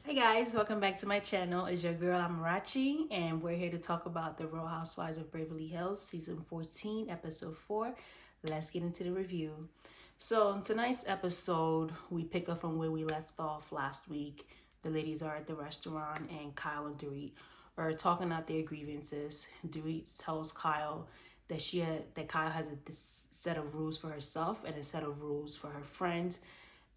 Hey guys, welcome back to my channel. It's your girl Amarachi, and we're here to talk about the Real Housewives of Beverly Hills, season 14, episode 4. Let's get into the review. So, in tonight's episode, we pick up from where we left off last week. The ladies are at the restaurant, and Kyle and Dorit are talking out their grievances. Dorit tells Kyle that Kyle has this set of rules for herself and a set of rules for her friends,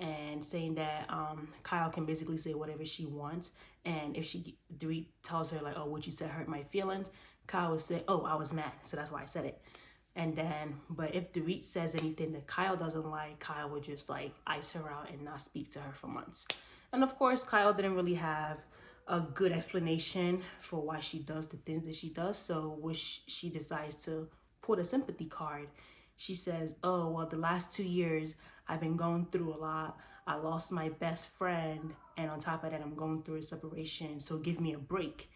and saying that Kyle can basically say whatever she wants. And if Dorit tells her like, "Oh, what you said hurt my feelings," Kyle will say, "Oh, I was mad, so that's why I said it." And then, but if Dorit says anything that Kyle doesn't like, Kyle would just like ice her out and not speak to her for months. And of course, Kyle didn't really have a good explanation for why she does the things that she does. So when she decides to pull a sympathy card, she says, "Oh, well, the last 2 years I've been going through a lot. I lost my best friend, and on top of that, I'm going through a separation. So give me a break."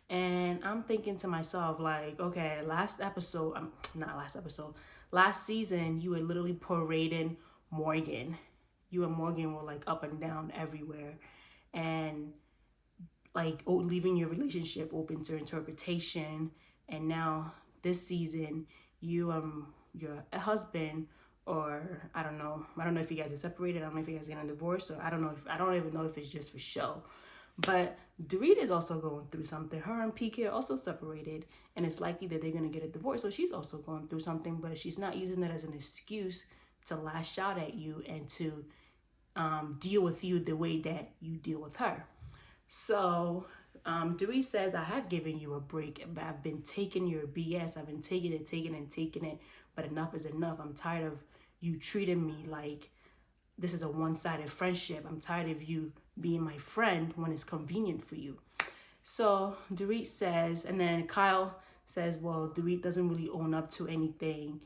And I'm thinking to myself, like, okay, last season, you were literally parading Morgan. You and Morgan were like up and down everywhere, and like leaving your relationship open to interpretation. And now this season, your husband, or I don't know if you guys are separated. I don't know if you guys are getting a divorce, or I don't even know if it's just for show. But Dorit is also going through something. Her and PK are also separated, and it's likely that they're gonna get a divorce. So she's also going through something, but she's not using that as an excuse to lash out at you and to deal with you the way that you deal with her. So Dorit says, "I have given you a break, but I've been taking your BS. I've been taking it, but enough is enough. I'm tired of you treating me like this is a one-sided friendship. I'm tired of you being my friend when it's convenient for you." So Dorit says, and then Kyle says, "Well, Dorit doesn't really own up to anything."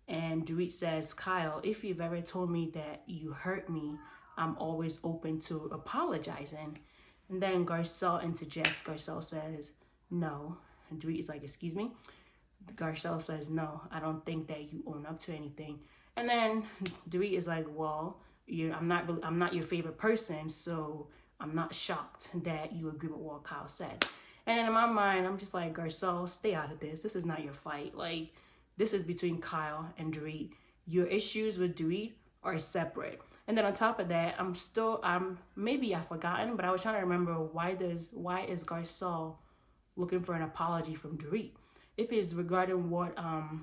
And Dorit says, "Kyle, if you've ever told me that you hurt me, I'm always open to apologizing." And then Garcelle interjects. Garcelle says, "No." And Dorit is like, "Excuse me?" Garcelle says, "No, I don't think that you own up to anything." And then Dorit is like, "Well, I'm not your favorite person, so I'm not shocked that you agree with what Kyle said." And in my mind, I'm just like, Garcelle, stay out of this. This is not your fight. Like, this is between Kyle and Dorit. Your issues with Dorit are separate. And then on top of that, maybe I've forgotten, but I was trying to remember why is Garcelle looking for an apology from Dorit? If it's regarding what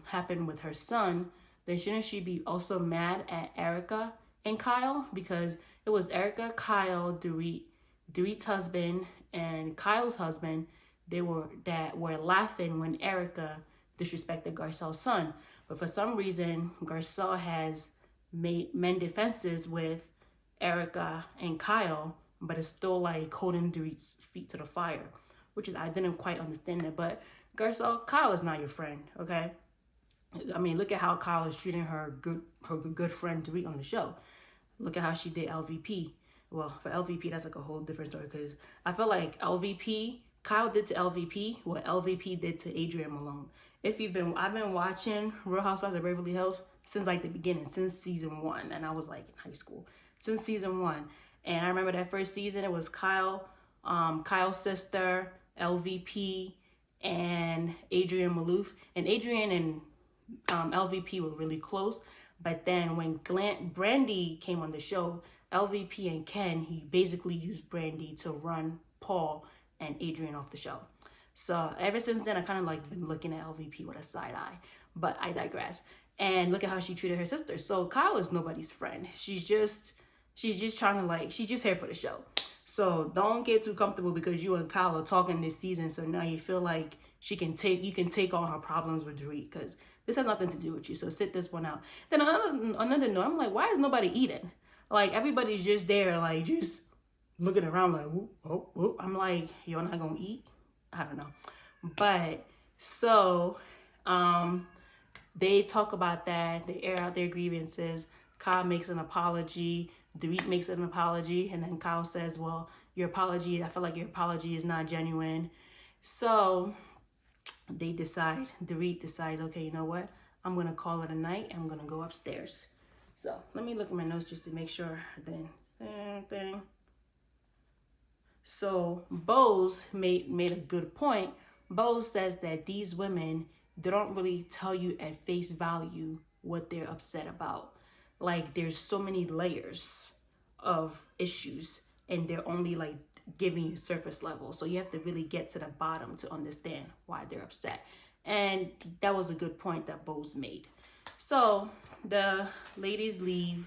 happened with her son, then shouldn't she be also mad at Erica and Kyle? Because it was Erica, Kyle, Dorit's husband, and Kyle's husband. They were laughing when Erica disrespected Garcelle's son. But for some reason, Garcelle has mended fences with Erica and Kyle, but it's still like holding Dorit's feet to the fire, which is, I didn't quite understand that. But Garcelle, Kyle is not your friend, okay? I mean, look at how Kyle is treating her good friend Dorit on the show. Look at how she did LVP. Well, for LVP, that's like a whole different story, because I feel like Kyle did to LVP what LVP did to Adrienne Malone. I've been watching Real Housewives of Beverly Hills since like the beginning, since season 1, and I was like in high school, since season 1. And I remember that first season, it was Kyle's sister, LVP, and Adrienne Maloof. And Adrienne and LVP were really close. But then when Brandy came on the show, LVP and Ken, he basically used Brandy to run Paul and Adrienne off the show. So ever since then, I kind of like been looking at LVP with a side eye. But I digress. And look at how she treated her sister. So Kyle is nobody's friend. She's just trying to like, she's just here for the show. So don't get too comfortable because you and Kyle are talking this season. So now you feel like you can take all her problems with Dorit, because this has nothing to do with you. So sit this one out. Then another note, I'm like, why is nobody eating? Like, everybody's just there, like, just looking around like, whoop, whoop, whoop. I'm like, you're not gonna eat? I don't know. But so they talk about that. They air out their grievances. Kyle makes an apology. Dorit makes an apology. And then Kyle says, "Well, I feel like your apology is not genuine." So Dorit decides, okay, you know what? I'm going to call it a night. I'm going to go upstairs. So let me look at my notes just to make sure I didn't anything. So Bose made a good point. Bose says that these women, they don't really tell you at face value what they're upset about. Like there's so many layers of issues, and they're only like giving you surface level. So you have to really get to the bottom to understand why they're upset. And that was a good point that Bose made. So the ladies leave.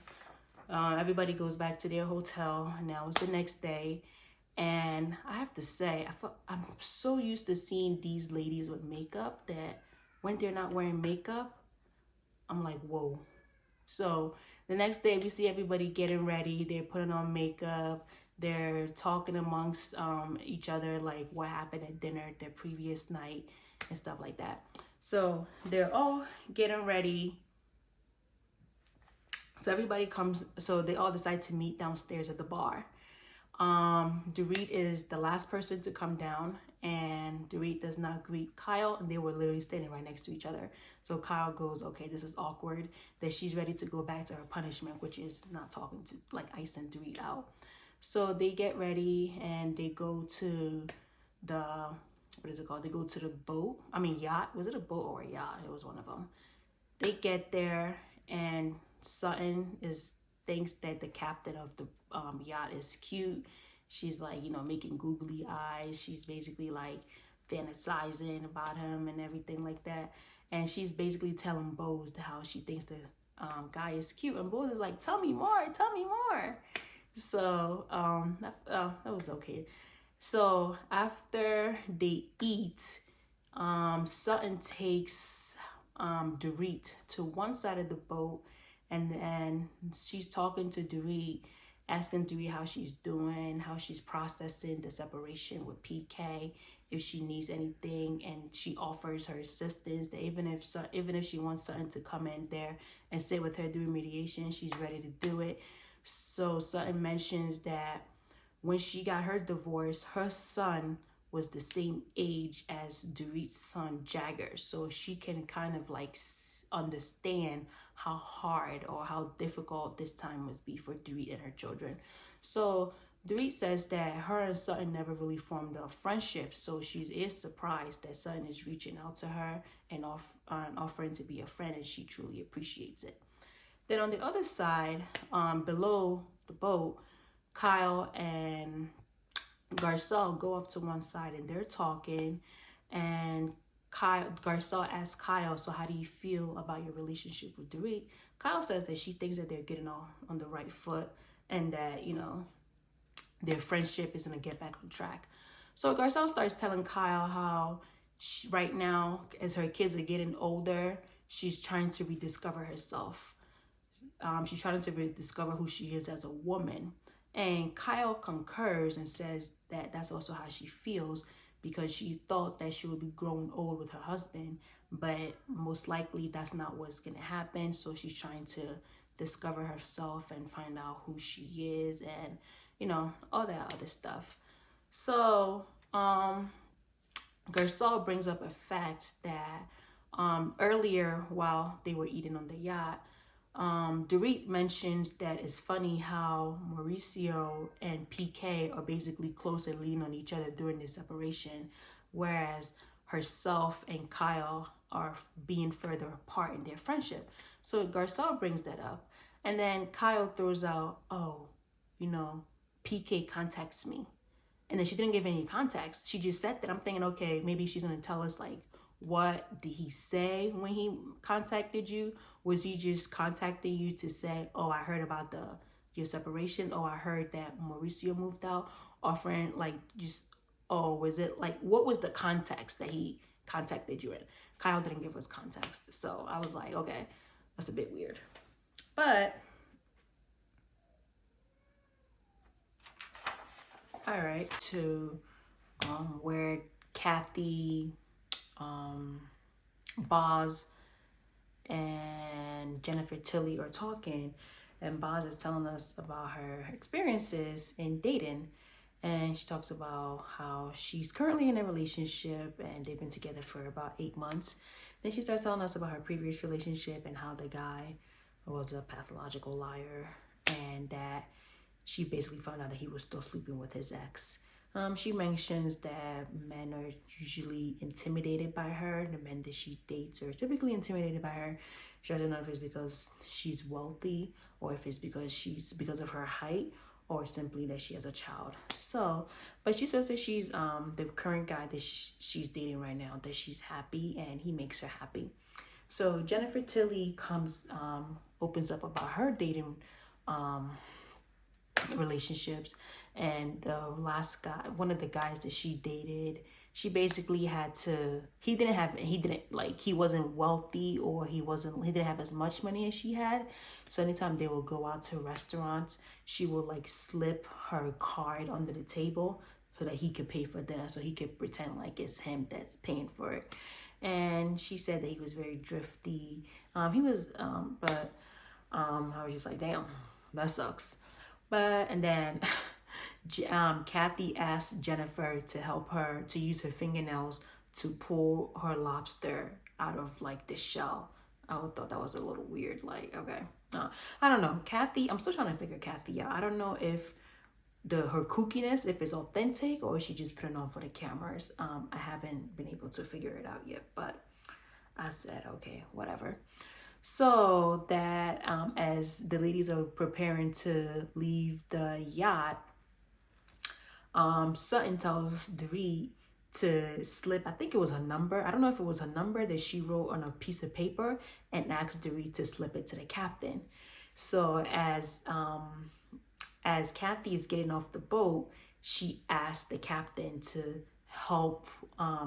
Everybody goes back to their hotel. Now it's the next day. And I have to say, I'm so used to seeing these ladies with makeup that when they're not wearing makeup, I'm like, whoa. So the next day we see everybody getting ready. They're putting on makeup. They're talking amongst each other, like what happened at dinner the previous night and stuff like that. So they're all getting ready. So everybody comes, so they all decide to meet downstairs at the bar. Dorit is the last person to come down, and Dorit does not greet Kyle, and they were literally standing right next to each other. So Kyle goes, okay, this is awkward, that she's ready to go back to her punishment, which is not talking to, like, icing Dorit out. So they get ready, and they go to the, what is it called? They go to the boat. I mean, yacht. Was it a boat or a yacht? It was one of them. They get there, and Sutton thinks that the captain of the yacht is cute. She's like, making googly eyes. She's basically like fantasizing about him and everything like that. And she's basically telling Bose how she thinks the guy is cute. And Bose is like, tell me more, tell me more. So that was okay. So after they eat, Sutton takes Dorit to one side of the boat, and then she's talking to Dorit, asking Dorit how she's doing, how she's processing the separation with PK, if she needs anything, and she offers her assistance. That even if she wants Sutton to come in there and sit with her during mediation, she's ready to do it. So Sutton mentions that when she got her divorce, her son was the same age as Dorit's son Jagger, so she can kind of like understand how hard or how difficult this time must be for Dorit and her children. So Dorit says that her and Sutton never really formed a friendship, so she is surprised that Sutton is reaching out to her and offering to be a friend, and she truly appreciates it. Then on the other side, below the boat, Kyle and Garcelle go up to one side and they're talking, and Garcelle asks Kyle, so how do you feel about your relationship with Dorit? Kyle says that she thinks that they're getting on the right foot, and that, their friendship is going to get back on track. So Garcelle starts telling Kyle how right now, as her kids are getting older, she's trying to rediscover herself. She's trying to rediscover who she is as a woman. And Kyle concurs and says that that's also how she feels, because she thought that she would be growing old with her husband, but most likely that's not what's going to happen. So she's trying to discover herself and find out who she is, and, all that other stuff. So Garcelle brings up a fact that earlier, while they were eating on the yacht, Dorit mentions that it's funny how Mauricio and PK are basically close and lean on each other during this separation, whereas herself and Kyle are being further apart in their friendship. So Garcelle brings that up. And then Kyle throws out, oh, PK contacts me. And then she didn't give any context. She just said that. I'm thinking, okay, maybe she's going to tell us, like, what did he say when he contacted you? Was he just contacting you to say, oh, I heard about your separation? Oh, I heard that Mauricio moved out? Offering, like, just, oh, was it, like, what was the context that he contacted you in? Kyle didn't give us context. So I was like, okay, that's a bit weird. But, all right, to where Kathy, Boz, and Jennifer Tilly are talking, and Boz is telling us about her experiences in dating, and she talks about how she's currently in a relationship and they've been together for about 8 months. Then she starts telling us about her previous relationship and how the guy was a pathological liar, and that she basically found out that he was still sleeping with his ex. She mentions that men are usually intimidated by her. The men that she dates are typically intimidated by her. She doesn't know if it's because she's wealthy or if it's because of her height or simply that she has a child. So, but she says that she's the current guy that she's dating right now, that she's happy and he makes her happy. So Jennifer Tilly opens up about her dating relationships, and the last guy, one of the guys that she dated, she basically had to, he wasn't wealthy, or he didn't have as much money as she had. So anytime they would go out to restaurants, she would like slip her card under the table so that he could pay for dinner, so he could pretend like it's him that's paying for it. And she said that he was very drifty. I was just like, damn, that sucks. But, and then Kathy asked Jennifer to help her to use her fingernails to pull her lobster out of like the shell. I thought that was a little weird. Like, okay, I don't know. Kathy, I'm still trying to figure Kathy out. I don't know if her kookiness, if it's authentic or if she just put it on for the cameras. I haven't been able to figure it out yet, but I said, okay, whatever. So that as the ladies are preparing to leave the yacht, Sutton tells Dorit to slip, I think it was a number. I don't know if it was a number that she wrote on a piece of paper, and asked Dorit to slip it to the captain. So as Kathy is getting off the boat, she asked the captain to help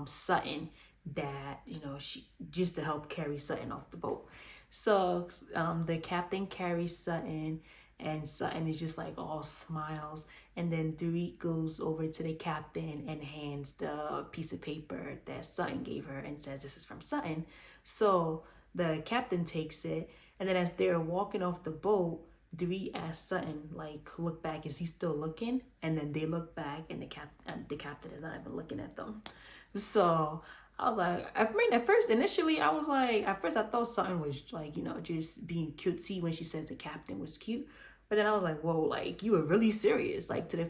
Sutton, that, she just to help carry Sutton off the boat. So the captain carries Sutton, and Sutton is just like all smiles. And then Dorit goes over to the captain and hands the piece of paper that Sutton gave her and says, this is from Sutton. So the captain takes it, and then as they're walking off the boat, Dorit asks Sutton, like, look back, is he still looking? And then they look back, and the captain is not even looking at them. So I was like, I thought Sutton was like, just being cutesy when she says the captain was cute. But then I was like, whoa, like, you were really serious, like, to the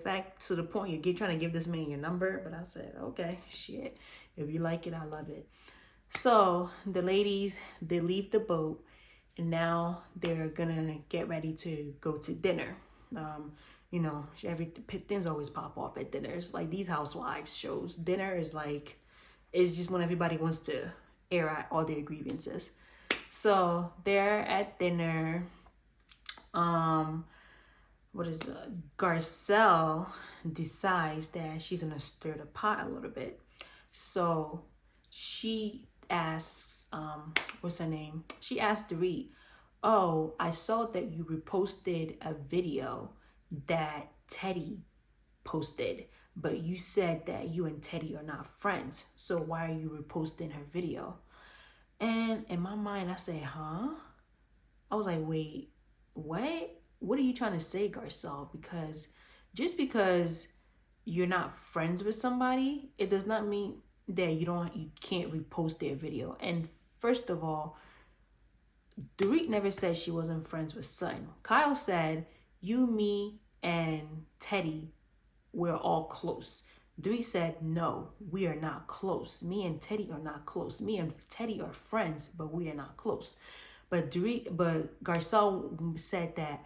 point you're trying to give this man your number. But I said, okay, shit, if you like it, I love it. So the ladies, they leave the boat, and now they're gonna get ready to go to dinner. Things always pop off at dinners. Like these Housewives shows, dinner is like, it's just when everybody wants to air out all their grievances. So they're at dinner. Garcelle decides that she's gonna stir the pot a little bit. So she asks, what's her name? She asked Dorit, oh, I saw that you reposted a video that Teddy posted, but you said that you and Teddy are not friends. So why are you reposting her video? And in my mind, I say, huh? I was like, wait, what? What are you trying to say, Garcelle? Because just because you're not friends with somebody, it does not mean that you can't repost their video. And first of all, Dorit never said she wasn't friends with Sutton. Kyle said, you, me, and Teddy, we're all close. Dorit said, no, we are not close. Me and Teddy are not close. Me and Teddy are friends, but we are not close. But Garcelle said that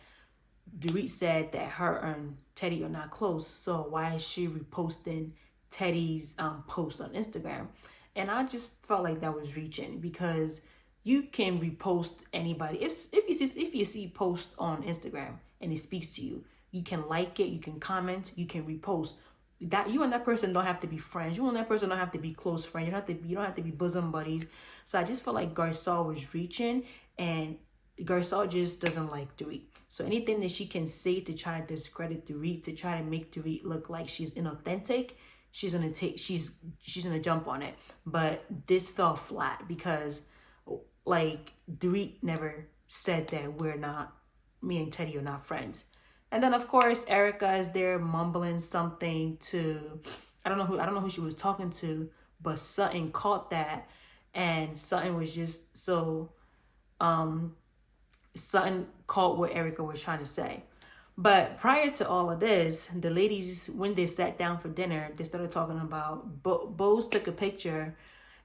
Dorit said that her and Teddy are not close. So why is she reposting Teddy's post on Instagram? And I just felt like that was reaching, because you can repost anybody. If you see post on Instagram and it speaks to you, you can like it, you can comment, you can repost. That you and that person don't have to be friends. You and that person don't have to be close friends. You don't have to be bosom buddies. So I just felt like Garcelle was reaching, and Garcelle just doesn't like Dorit. So anything that she can say to try to discredit Dorit, to try to make Dorit look like she's inauthentic, she's gonna jump on it. But this fell flat, because like Dorit never said that me and Teddy are not friends. And then of course Erica is there mumbling something to, I don't know who she was talking to, but Sutton caught that, and Sutton was just so Sutton caught what Erica was trying to say. But prior to all of this, the ladies, when they sat down for dinner, they started talking about Bose took a picture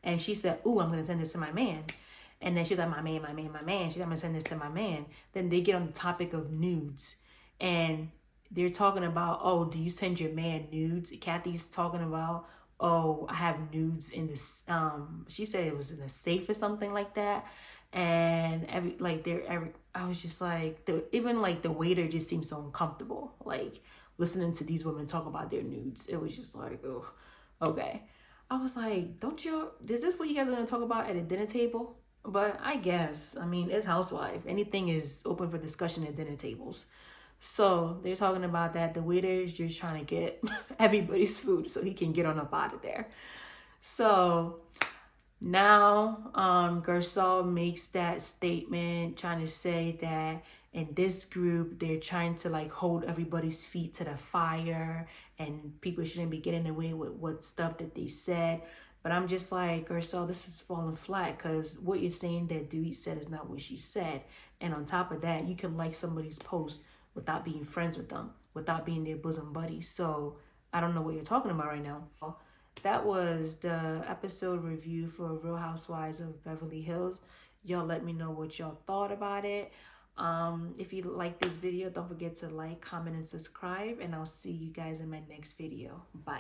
and she said, "Ooh, I'm going to send this to my man." And then she's like, "My man, my man, my man." She's like, "I'm going to send this to my man." Then they get on the topic of nudes. And they're talking about, "Oh, do you send your man nudes?" Kathy's talking about, "Oh, I have nudes in this." She said it was in a safe or something like that. And I was just like, even like the waiter just seemed so uncomfortable, like listening to these women talk about their nudes. It was just like, oh, okay. I was like, don't you? Is this what you guys are gonna talk about at a dinner table? But I guess, I mean, it's Housewife. Anything is open for discussion at dinner tables. So they're talking about that. The waiter is just trying to get everybody's food so he can get on up out of there. So now, Garcelle makes that statement trying to say that in this group, they're trying to like hold everybody's feet to the fire and people shouldn't be getting away with what stuff that they said. But I'm just like, Garcelle, this is falling flat because what you're saying that Dorit said is not what she said. And on top of that, you can like somebody's post without being friends with them, without being their bosom buddies. So I don't know what you're talking about right now. That was the episode review for Real Housewives of Beverly Hills. Y'all let me know what y'all thought about it. If you like this video, don't forget to like, comment, and subscribe. And I'll see you guys in my next video. Bye.